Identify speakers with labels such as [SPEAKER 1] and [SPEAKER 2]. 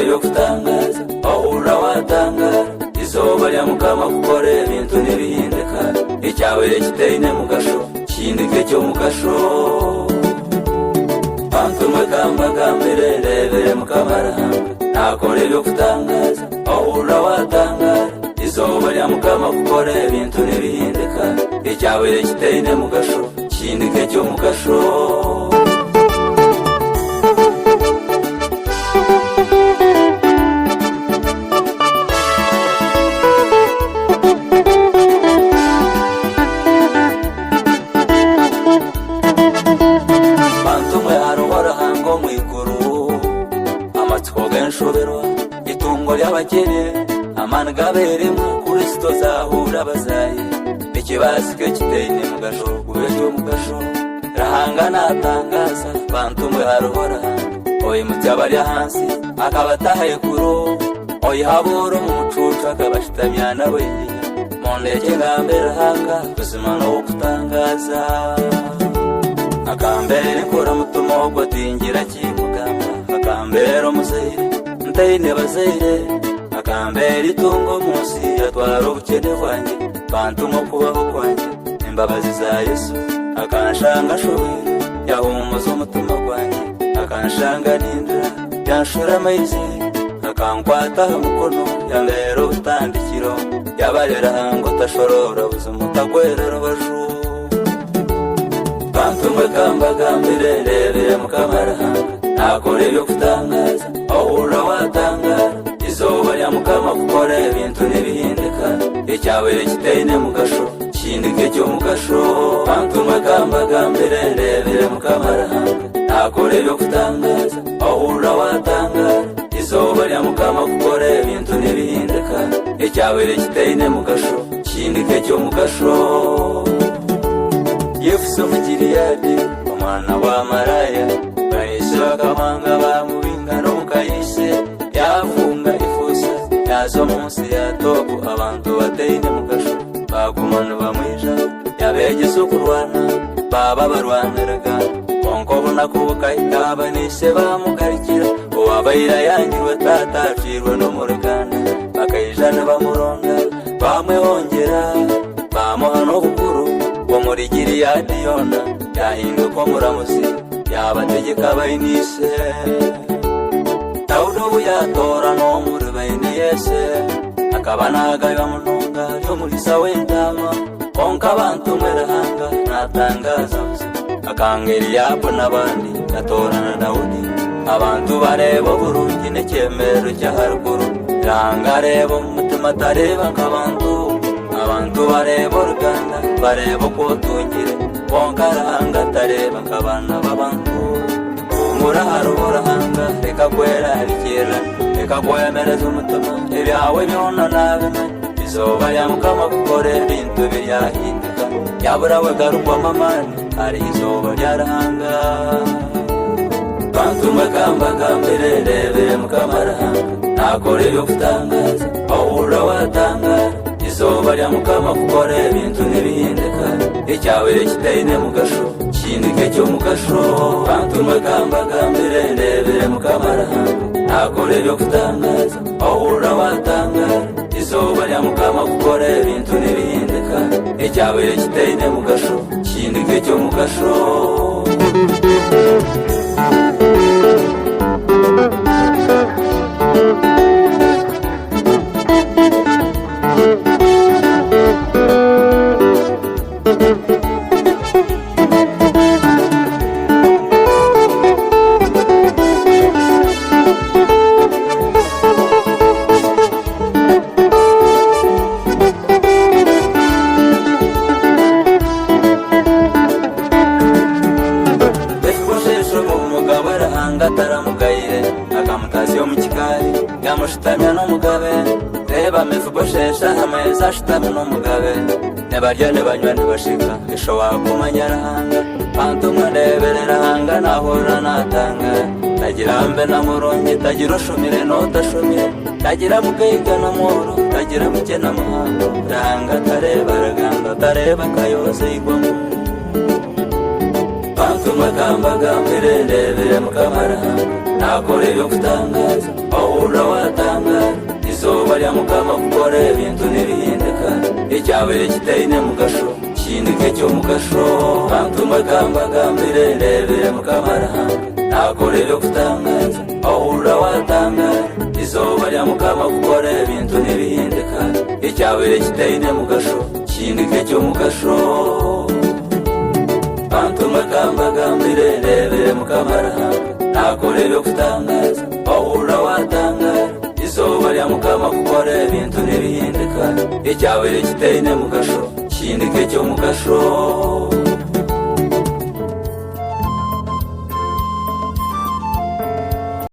[SPEAKER 1] ibyo kutangaza ahura watangara izuba rya mukama gukora ibintu ntibihinduka icyawe kiteye mu gasho kindike cyo mu gasho bantumwe kambagambire rebere mukamarahanga nakora ibyo kutangaza ahura watangara izuba rya mukama gukora ibintu ntibihinduka icyawe kiteye mu gasho kindike cyo mu gasho itungo ry'abakene amana gaberemo Kristo zahura bazaye ikibasike kiteye mu gasho kubejo mu gasho rahanga natangaza bantumwe haruhora oyi mutyabari hansi akabatahaye kuro oyi haboro mu mucucu akabashitamya nawe mondeke ngambere hanga buzima no kutangaza akambere kora mutumo go tingira kimugamba akambere umuzeire ntayine bazaire akambere itungo munsi yatwara ubukene bwanjye bantumwe kubaho kwanjye imbabazi za Yesu akanshanga shoye yahumuza umutima gwanjye akanshanga nindira yanshura amazi akankwata mukono yambera utandikiro yabarera ngo tashorora buzima utagwerera baju bantumwe kambagambire rebere mukamarahanga nakora ibyo kutangaza ahura watangara izuba rya mukama gukora ibintu ntibihinduka icyawe kiteye mu gasho kindike cyo mu gasho bantumwe kambagambire rebere mukamarahanga nakora ibyo kutangaza ahura watangara izuba rya mukama gukora ibintu ntibihinduka icyawe kiteye mu gasho kindike cyo mu gasho Yefuso mugiriyadi umwana wa maraya bahise bakamanga bamubinga no mukayise yafunga ifusa yazo munsi ya topu abantu bateye mu gasho bagumana bamwija yabegeze kurwana baba barwaniraga konko bona kubuka banise bamukarikira uwabayira yangirwe tatacirwe no mu ruganda bakayijana bamuronda bamwe hongera bamuha no bukuru muri Giliyadi yona yahinduka muramuzi yabategeka bayinise Dawudu yatora no muri bayiniyese akabanagayo mununga yo muri sawendama konka abantu merahanga natangaza akangeri yapo nabandi yatorana Dawudi abantu bareba burungi nekemero cyaharuguru rangareba umutima tareba nk'abantu abantu bareba uruganda bareba ko tungire konkaranga tareba nk'abana b'abantu umura haruburahanga reka kwera bikera reka kwemereza umutima ibyawe byona nabime izuba rya mukama gukora ibintu biryahinduka yaburawe garukwa mamani hari izuba ryarahanga bantumwe kambagambire rebere mukamarahanga nakora ibyo kutangaza ahura watangara izuba rya mukama gukora ibintu ntibihinduka icyawe kiteye mu gasho kindike cyo mu gasho bantumwe kambagambire rebere mukamarahanga nakora ibyo kutangaza ahura watangara izuba rya mukama gukora ibintu ntibihinduka icyawe kiteye mu gasho kindike cyo mu gasho yamushitamya n'umugabe reba Mefiboshesha ameza ashitamya n'umugabe nebarya nebanywa nebashika isho wakumanya rahanga bantumwe ndeberera hanga nahora natanga tagira mbe na murongi tagira ushumire n'utashumire tagira mugahiga na muro tagira muke na muhando ranga tareba raganda tareba kayoze igwamo bantumwe kambagambire ndebere mukamarahanga nakora ibyo kutangaza ahura watangara izuba rya mukama kukora ibintu n'ibihinduka icyabere kitayine mu gasho kindike cyo mu gasho bantu magambagambire ndebere mukamarahanga nakora ibyo kutangaza ahura watangara izuba rya mukama kukora ibintu n'ibihinduka icyabere kitayine mu gasho kindike cyo mu gasho bantu magambagambire ndebere mukamarahanga nakora ibyo kutangaza ahura watangara izuba rya mukama kukora ibintu n'ibihinduka icyabere kitayine mu gasho kindike cyo mu gasho